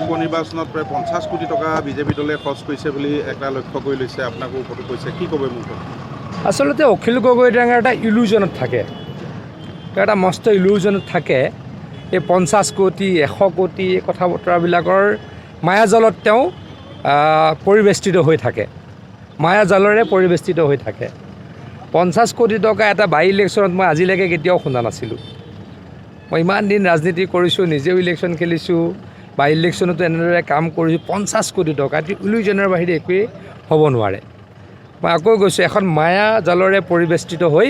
উপনিৰ্বাচনত প্ৰায় 50 কোটি টকা বিজেপি দলে খৰচ কৰিছে বুলি এটা লক্ষ্য কৰি লৈছে, আপোনাকো ওপৰতো কৈছে, কি ক'ব মোক? আচলতে অখিল গগৈ ডাঙৰ এটা ইলিউজনত থাকে, এটা মস্ত ইলিউজনত থাকে। এই 50 কোটি 100 কোটি এই কথা বতৰাবিলাকৰ মায়াজালত তেওঁ পৰিবেষ্টিত হৈ থাকে, মায়াজালৰে পৰিবেষ্টিত হৈ থাকে। 50 কোটি টকা এটা বাই ইলেকশ্যনত মই আজিলৈকে কেতিয়াও শুনা নাছিলোঁ। মই ইমান দিন ৰাজনীতি কৰিছোঁ, নিজেও ইলেকশ্যন খেলিছোঁ, বাই ইলেকশ্যনতো এনেদৰে কাম কৰিছোঁ। 50 কোটি টকা এটি ইলিউজনৰ বাহিৰে একোৱেই হ'ব নোৱাৰে। মই আকৌ গৈছোঁ, এখন মায়াজালৰে পৰিবেষ্টিত হৈ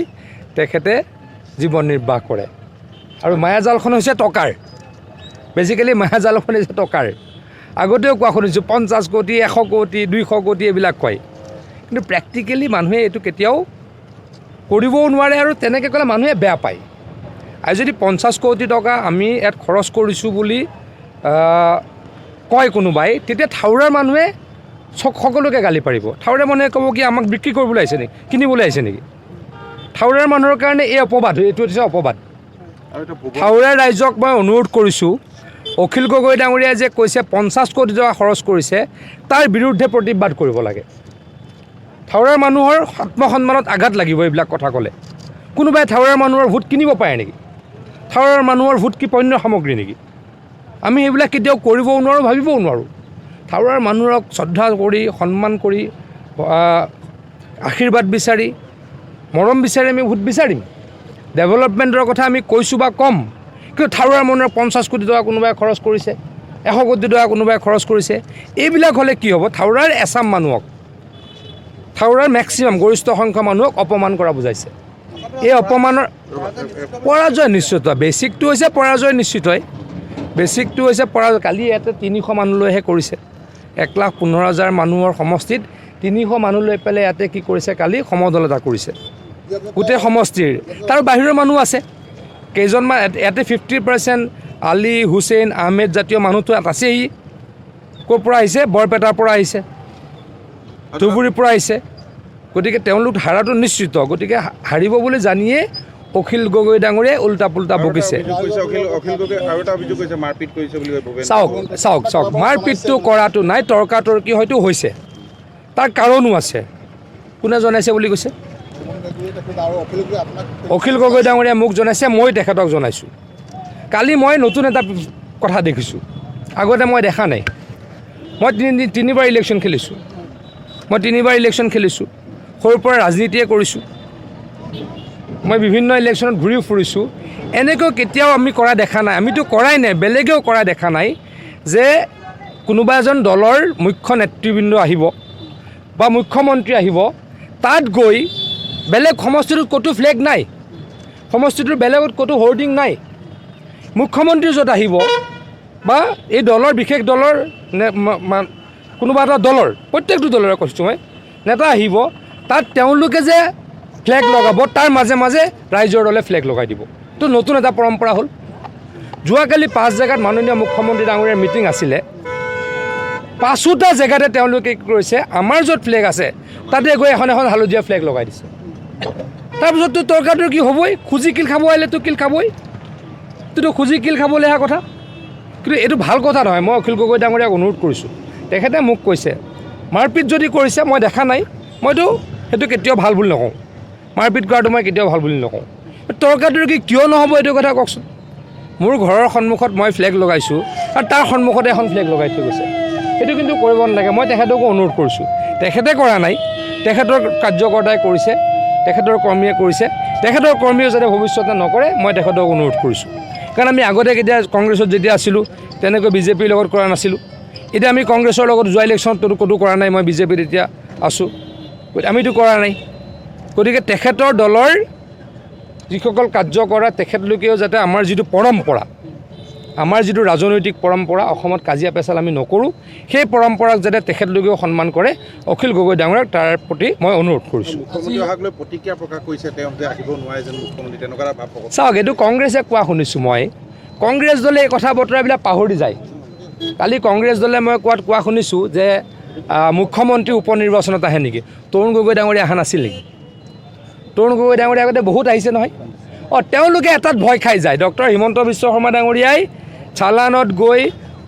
তেখেতে জীৱন নিৰ্বাহ কৰে। আৰু মায়াজালখন হৈছে টকাৰ, বেচিকেলি মায়াজালখন হৈছে টকাৰ। আগতেও কোৱা শুনিছোঁ 50 কোটি 100 কোটি 200 কোটি এইবিলাক কয়, কিন্তু প্ৰেক্টিকেলি মানুহে এইটো কেতিয়াও কৰিবও নোৱাৰে আৰু তেনেকৈ ক'লে মানুহে বেয়া পায়। আৰু যদি 50 কোটি টকা আমি ইয়াত খৰচ কৰিছোঁ বুলি কয় কোনোবাই, তেতিয়া থাউৰাৰ মানুহে সকলোকে গালি পাৰিব। থাউৰাৰ মানুহে ক'ব কি আমাক বিক্ৰী কৰিবলৈ আহিছে নেকি, কিনিবলৈ আহিছে নেকি? থাউৰাৰ মানুহৰ কাৰণে এই অপবাদ, এইটো হৈছে অপবাদ। থাউৰাৰ ৰাইজক মই অনুৰোধ কৰিছোঁ, অখিল গগৈ ডাঙৰীয়াই যে কৈছে 50 কোটি টকা খৰচ কৰিছে, তাৰ বিৰুদ্ধে প্ৰতিবাদ কৰিব লাগে। থাউৰাৰ মানুহৰ আত্মসন্মানত আঘাত লাগিব এইবিলাক কথা ক'লে। কোনোবাই থাউৰাৰ মানুহৰ ভোট কিনিব পাৰে নেকি? থাউৰাৰ মানুহৰ ভোট কি পণ্য সামগ্ৰী নেকি? আমি সেইবিলাক কেতিয়াও কৰিবও নোৱাৰোঁ, ভাবিবও নোৱাৰোঁ। থাউৰাৰ মানুহক শ্ৰদ্ধা কৰি, সন্মান কৰি, আশীৰ্বাদ বিচাৰি, মৰম বিচাৰি আমি ভোট বিচাৰিম। ডেভেলপমেণ্টৰ কথা আমি কৈছোঁ বা ক'ম, কিন্তু থাউৰাৰ মানুহৰ 50 কোটি টকা কোনোবাই খৰচ কৰিছে, 100 কোটি টকা কোনোবাই খৰচ কৰিছে, এইবিলাক হ'লে কি হ'ব? থাউৰাৰ এচাম মানুহক, থাউৰাৰ মেক্সিমাম গৰিষ্ঠ সংখ্যক মানুহক অপমান কৰা বুজাইছে। এই অপমানৰ পৰাজয় নিশ্চিত, বেছিকটো হৈছে পৰাজয় নিশ্চিত হয়, বেছিকটো হৈছে পৰাজয়। কালি ইয়াতে 300 মানুহ লৈহে কৰিছে, 1,15,000 মানুহৰ সমষ্টিত 300 মানুহ লৈ পেলাই ইয়াতে কি কৰিছে, কালি সমদলতা কৰিছে গোটেই সমষ্টিৰ। তাৰ বাহিৰৰ মানুহ আছে কেইজনমান, ইয়াতে 50% আলী হুছেইন আহমেদ জাতীয় মানুহটো ইয়াত আছেই। ক'ৰ পৰা আহিছে? বৰপেটাৰ পৰা আহিছে, ধুবুৰীৰ পৰা আহিছে। গতিকে তেওঁলোক হাৰাটো নিশ্চিত। গতিকে হাৰিব বুলি জানিয়ে অখিল গগৈ ডাঙৰীয়াই উল্টা পুল্টা বকিছে। চাওক মাৰপিটটো কৰাটো নাই, তৰ্কাতৰ্কি হয়তো হৈছে, তাৰ কাৰণো আছে। কোনে জনাইছে বুলি কৈছে? অখিল গগৈ ডাঙৰীয়াই মোক জনাইছে, মই তেখেতক জনাইছোঁ। কালি মই নতুন এটা কথা দেখিছোঁ, আগতে মই দেখা নাই। মই তিনিবাৰ ইলেকশ্যন খেলিছোঁ, সৰুৰ পৰা ৰাজনীতিয়ে কৰিছোঁ, মই বিভিন্ন ইলেকশ্যনত ঘূৰি ফুৰিছোঁ। এনেকৈ কেতিয়াও আমি কৰা দেখা নাই, আমিতো কৰাই নাই, বেলেগেও কৰা দেখা নাই যে কোনোবা এজন দলৰ মুখ্য নেতৃবৃন্দ আহিব বা মুখ্যমন্ত্ৰী আহিব, তাত গৈ বেলেগ সমষ্টিটোত ক'তো ফ্লেগ নাই, সমষ্টিটোৰ বেলেগত ক'তো হোৰ্ডিং নাই। মুখ্যমন্ত্ৰী য'ত আহিব বা এই দলৰ বিশেষ দলৰ কোনোবা এটা দলৰ, প্ৰত্যেকটো দলৰে কৈছোঁ মই, নেতা আহিব, তাত তেওঁলোকে যে ফ্লেগ লগাব, তাৰ মাজে মাজে ৰাইজৰ দলে ফ্লেগ লগাই দিব। এইটো নতুন এটা পৰম্পৰা হ'ল। যোৱাকালি 5 জেগাত মাননীয় মুখ্যমন্ত্ৰী ডাঙৰীয়াৰ মিটিং আছিলে, 5টা জেগাতে তেওঁলোকে কি কৰিছে, আমাৰ য'ত ফ্লেগ আছে তাতে গৈ এখন হালধীয়া ফ্লেগ লগাই দিছে। তাৰপিছততো তৰ্কাতৰ্কি হ'বই, খুজি কিল খাব আহিলেতো কিল খাবই, এইটোতো খুজি কিল খাবলৈ অহা কথা। কিন্তু এইটো ভাল কথা নহয়। মই অখিল গগৈ ডাঙৰীয়াক অনুৰোধ কৰিছোঁ, তেখেতে মোক কৈছে মাৰপিট যদি কৰিছে, মই দেখা নাই, মইতো সেইটো কেতিয়াও ভাল বুলি নকওঁ, মাৰপিট কৰাটো মই কেতিয়াও ভাল বুলি নকওঁ। তৰ্কাতৰ্কি কিয় নহ'ব এইটো কথা কওকচোন? মোৰ ঘৰৰ সন্মুখত মই ফ্লেগ লগাইছোঁ আৰু তাৰ সন্মুখতে এখন ফ্লেগ লগাই থৈ গৈছে, সেইটো কিন্তু কৰিব নালাগে। মই তেখেতকো অনুৰোধ কৰিছোঁ, তেখেতে কৰা নাই, তেখেতৰ কাৰ্যকৰ্তাই কৰিছে, তেখেতৰ কৰ্মীয়ে কৰিছে, তেখেতৰ কৰ্মীয়ে যাতে ভৱিষ্যতে নকৰে মই তেখেতক অনুৰোধ কৰিছোঁ। কাৰণ আমি আগতে কেতিয়া কংগ্ৰেছত যেতিয়া আছিলোঁ তেনেকৈ বিজেপিৰ লগত কৰা নাছিলোঁ। এতিয়া আমি কংগ্ৰেছৰ লগত যোৱা ইলেকশ্যনতো ক'তো কৰা নাই, মই বিজেপিত এতিয়া আছোঁ, আমিতো কৰা নাই। গতিকে তেখেতৰ দলৰ যিসকল কাৰ্যকৰ্তা, তেখেতলোকেও যাতে আমাৰ যিটো পৰম্পৰা, আমাৰ যিটো ৰাজনৈতিক পৰম্পৰা, অসমত কাজিয়া পেচাল আমি নকৰোঁ, সেই পৰম্পৰাক যাতে তেখেতলোকেও সন্মান কৰে, অখিল গগৈ ডাঙৰীয়াক তাৰ প্ৰতি মই অনুৰোধ কৰিছোঁ। চাওক, এইটো কংগ্ৰেছে কোৱা শুনিছোঁ মই, কংগ্ৰেছ দলে এই কথা বতৰাবিলাক পাহৰি যায়। কালি কংগ্ৰেছ দলে মই কোৱা শুনিছোঁ যে মুখ্যমন্ত্ৰী উপনিৰ্বাচনত আহে নেকি? তৰুণ গগৈ ডাঙৰীয়া অহা নাছিল নেকি? তৰুণ গগৈ ডাঙৰীয়া আগতে বহুত আহিছে নহয়। তেওঁলোকে এটাত ভয় খাই যায়, ডক্টৰ হিমন্ত বিশ্ব শৰ্মা ডাঙৰীয়াই চালানত গৈ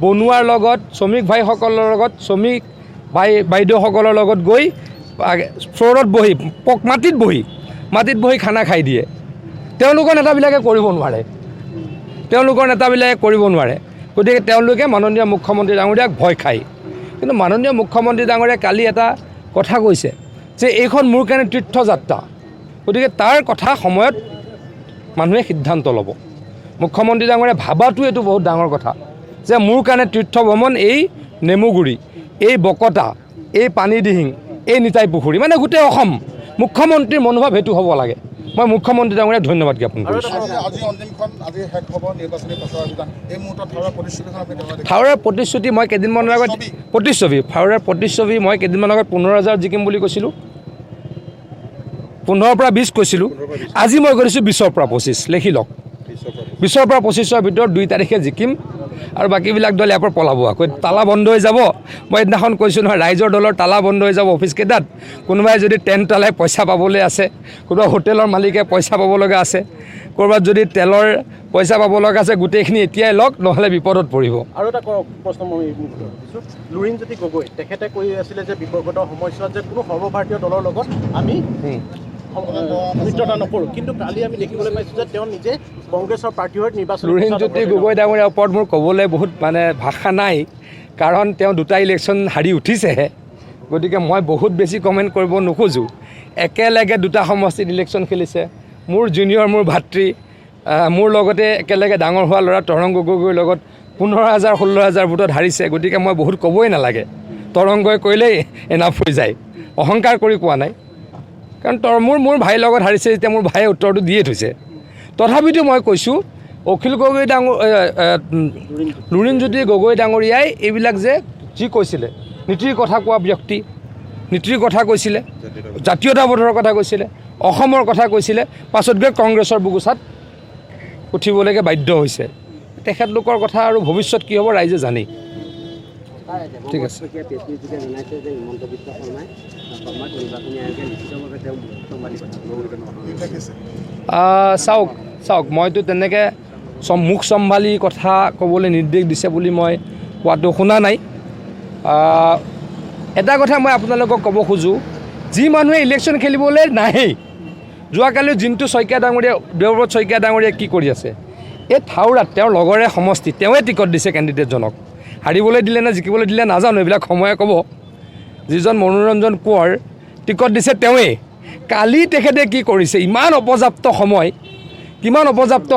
বনুৱাৰ লগত শ্ৰমিক ভাইসকলৰ লগত শ্ৰমিক বাইদেউসকলৰ লগত গৈ ফ্ল'ৰত বহি মাটিত বহি খানা খাই দিয়ে। তেওঁলোকৰ নেতাবিলাকে কৰিব নোৱাৰে। গতিকে তেওঁলোকে মাননীয় মুখ্যমন্ত্ৰী ডাঙৰীয়াক ভয় খায়। কিন্তু মাননীয় মুখ্যমন্ত্ৰী ডাঙৰীয়াই কালি এটা কথা কৈছে যে এইখন মোৰ কাৰণে তীৰ্থযাত্ৰা। গতিকে তাৰ কথা সময়ত মানুহে সিদ্ধান্ত ল'ব। মুখ্যমন্ত্ৰী ডাঙৰীয়াই ভাবাটো এইটো বহুত ডাঙৰ কথা যে মোৰ কাৰণে তীৰ্থ ভ্ৰমণ এই নেমুগুৰি, এই বকতা, এই পানীদিহিং, এই নিতাই পুখুৰী, মানে গোটেই অসম। মুখ্যমন্ত্ৰীৰ মনোভাৱ সেইটো হ'ব লাগে। মই মুখ্যমন্ত্ৰী ডাঙৰীয়াক ধন্যবাদ জ্ঞাপন কৰিছোঁ। থাউৰাৰ প্ৰতিশ্ৰুতি মই কেইদিনমানৰ আগত থাউৰাৰ প্ৰতিচ্ছবি মই কেইদিনমানৰ আগত 15,000 জিকিম বুলি কৈছিলোঁ, 15ৰ পৰা 20 কৈছিলোঁ। আজি মই কৰিছোঁ 20ৰ পৰা 25, লিখি লওক। 20ৰ পৰা 25ৰ ভিতৰত 2 তাৰিখে জিকিম আৰু বাকীবিলাক দল ইয়াৰ পৰা পলাব। আকৌ তালা বন্ধ হৈ যাব। মই সেইদিনাখন কৈছোঁ নহয়, ৰাইজৰ দলৰ তালা বন্ধ হৈ যাব অফিচকেইটাত। কোনোবাই যদি টেণ্ট তালাই পইচা পাবলৈ আছে, কোনোবা হোটেলৰ মালিকে পইচা পাব লগা আছে, ক'ৰবাত যদি তেলৰ পইচা পাব লগা আছে, গোটেইখিনি এতিয়াই লওক, নহ'লে বিপদত পৰিব। আৰু এটা প্ৰশ্ন মই সুধিছোঁ, লুৰিণজ্যোতি গগৈ তেখেতে কৈ আছিলে যে বিগত সময়ছোৱাত যে কোনো সৰ্বভাৰতীয় দলৰ লগত আমি মিত্ৰতা নকৰোঁ, কিন্তু কালি আমি দেখিবলৈ পাইছোঁ যে তেওঁ নিজে কংগ্ৰেছৰ প্ৰাৰ্থী হৈ নিৰ্বাচন। লুৰিণজ্যোতি গগৈ ডাঙৰীয়াৰ ওপৰত মোৰ ক'বলৈ বহুত ভাষা নাই, কাৰণ তেওঁ 2টা ইলেকশ্যন হাৰি উঠিছেহে। গতিকে মই বহুত বেছি কমেণ্ট কৰিব নোখোজোঁ। একেলগে 2টা সমষ্টিত ইলেকশ্যন খেলিছে। মোৰ জুনিয়ৰ, মোৰ ভাতৃ, মোৰ লগতে একেলগে ডাঙৰ হোৱা ল'ৰা তৰংগ গগৈৰ লগত 15,000 16,000 ভোটত হাৰিছে। গতিকে মই বহুত ক'বই নালাগে, তৰংগই কৰিলেই এনাফ হৈ যায়। অহংকাৰ কৰি কোৱা নাই, কাৰণ মোৰ ভাইৰ লগত হাৰিছে যেতিয়া মোৰ ভাইয়ে উত্তৰটো দিয়ে থৈছে। তথাপিতো মই কৈছোঁ, অখিল গগৈ লুৰিণজ্যোতি গগৈ ডাঙৰীয়াই এইবিলাক যে যি কৈছিলে, নীতিৰ কথা কোৱা ব্যক্তি, নীতিৰ কথা কৈছিলে, জাতীয়তাবোধৰ কথা কৈছিলে, অসমৰ কথা কৈছিলে, পাছত গৈ কংগ্ৰেছৰ বুকুচাত উঠিবলৈকে বাধ্য হৈছে। তেখেতলোকৰ কথা আৰু ভৱিষ্যত কি হ'ব ৰাইজে জানেই। ঠিক আছে। চাওক মইতো তেনেকৈ মুখ চম্ভালি কথা ক'বলৈ নিৰ্দেশ দিছে বুলি মই কোৱাটো শুনা নাই। এটা কথা মই আপোনালোকক ক'ব খোজোঁ, যি মানুহে ইলেকশ্যন খেলিবলৈ নাহেই, যোৱাকালি জিন্তু শইকীয়া ডাঙৰীয়া, দেৱব্ৰত শইকীয়া ডাঙৰীয়াই কি কৰি আছে? এই থাউৰাত তেওঁৰ লগৰে সমষ্টি, তেওঁৱে টিকট দিছে কেণ্ডিডেটজনক। হাৰিবলৈ দিলে নে জিকিবলৈ দিলে নাজানো, এইবিলাক সময়ে ক'ব। যিজন মনোৰঞ্জন কোঁৱৰ টিকট দিছে তেওঁৱে। কালি তেখেতে কি কৰিছে, কিমান অপৰ্যাপ্ত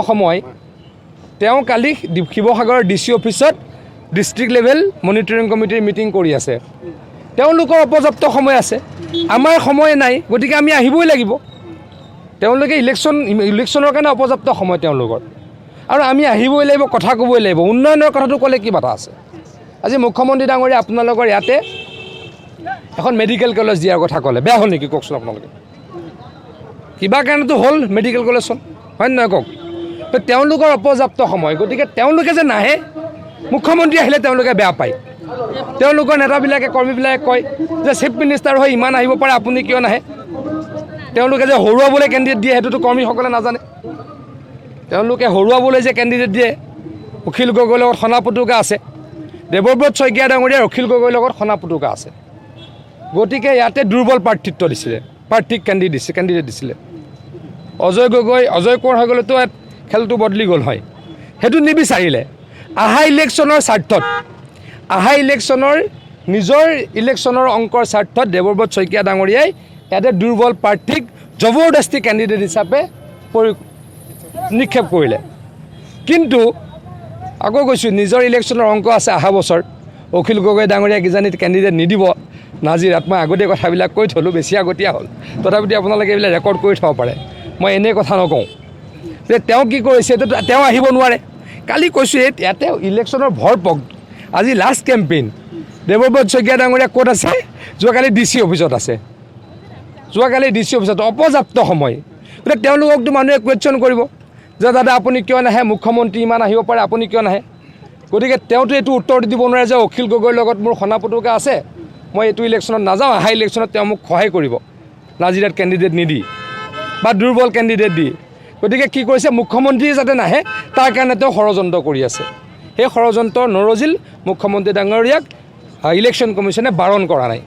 সময় তেওঁ কালি শিৱসাগৰৰ DC অফিচত ডিষ্ট্ৰিক্ট লেভেল মনিটৰিং কমিটিৰ মিটিং কৰি আছে। তেওঁলোকৰ অপৰ্যাপ্ত সময় আছে, আমাৰ সময় নাই। গতিকে আমি আহিবই লাগিব। তেওঁলোকে ইলেকশ্যনৰ কাৰণে অপৰ্যাপ্ত সময় তেওঁলোকৰ, আৰু আমি আহিবই লাগিব, কথা ক'বই লাগিব। উন্নয়নৰ কথাটো ক'লে কি বাধা আছে? আজি মুখ্যমন্ত্ৰী ডাঙৰীয়া আপোনালোকৰ ইয়াতে এখন মেডিকেল কলেজ দিয়াৰ কথা ক'লে, বেয়া হ'ল নেকি কওকচোন আপোনালোকে? কিবা কাৰণেতো হ'ল মেডিকেল কলেজখন, হয় নহয় কওক? তেওঁলোকৰ অপৰ্যাপ্ত সময়। গতিকে তেওঁলোকে যে নাহে, মুখ্যমন্ত্ৰী আহিলে তেওঁলোকে বেয়া পায়। তেওঁলোকৰ নেতাবিলাকে, কৰ্মীবিলাকে কয় যে চিফ মিনিষ্টাৰ হৈ ইমান আহিব পাৰে, আপুনি কিয় নাহে? তেওঁলোকে যে হৰুৱাবলৈ কেণ্ডিডেট দিয়ে, সেইটোতো কৰ্মীসকলে নাজানে। তেওঁলোকে হৰুৱাবলৈ যে কেণ্ডিডেট দিয়ে, অখিল গগৈৰ লগত সনা পুতুকা আছে, দেৱব্ৰত শইকীয়া ডাঙৰীয়াৰ অখিল গগৈৰ লগত সনা পুতুকা আছে। গতিকে ইয়াতে দুৰ্বল প্ৰাৰ্থিত্ব দিছিলে, কেণ্ডিডেট দিছিলে। অজয় কোঁৱৰ হৈ গ'লেতো খেলটো বদলি গ'ল হয়। সেইটো নিবিচাৰিলে। অহা ইলেকশ্যনৰ নিজৰ ইলেকশ্যনৰ অংকৰ স্বাৰ্থত দেৱব্ৰত শইকীয়া ডাঙৰীয়াই ইয়াতে দুৰ্বল প্ৰাৰ্থীক জবৰদস্তি কেণ্ডিডেট হিচাপে নিক্ষেপ কৰিলে। কিন্তু আকৌ কৈছোঁ, নিজৰ ইলেকশ্যনৰ অংক আছে অহা বছৰ। অখিল গগৈ ডাঙৰীয়া কিজানি কেণ্ডিডেট নিদিব নাজিৰাত। মই আগতে কথাবিলাক কৈ থ'লোঁ, বেছি আগতীয়া হ'ল। তথাপিতো আপোনালোকে এইবিলাক ৰেকৰ্ড কৰি থ'ব পাৰে। মই এনেই কথা নকওঁ যে তেওঁ কি কৰিছে, তেওঁ আহিব নোৱাৰে। কালি কৈছোঁ, ইয়াতে ইলেকশ্যনৰ ভৰপক। আজি লাষ্ট কেম্পেইন। দেৱব্ৰত শইকীয়া ডাঙৰীয়া ক'ত আছে? যোৱাকালি DC অফিচত আছে। অপৰ্যাপ্ত সময়। গতিকে তেওঁলোককতো মানুহে কুৱেশ্যন কৰিব যে দাদা আপুনি কিয় নাহে? মুখ্যমন্ত্ৰী ইমান আহিব পাৰে, আপুনি কিয় নাহে? গতিকে তেওঁতো এইটো উত্তৰ দিব নোৱাৰে যে অখিল গগৈৰ লগত মোৰ সনা পুতুকা আছে, মই এইটো ইলেকশ্যনত নাযাওঁ, অহা ইলেকশ্যনত তেওঁ মোক সহায় কৰিব নাজিৰাত কেণ্ডিডেট নিদি বা দুৰ্বল কেণ্ডিডেট দি। গতিকে কি কৰিছে, মুখ্যমন্ত্ৰী যাতে নাহে তাৰ কাৰণে তেওঁ ষড়যন্ত্ৰ কৰি আছে। সেই ষড়যন্ত্ৰ নৰজিল মুখ্যমন্ত্ৰী ডাঙৰীয়াক ইলেকশ্যন কমিশ্যনে বাৰণ কৰা নাই।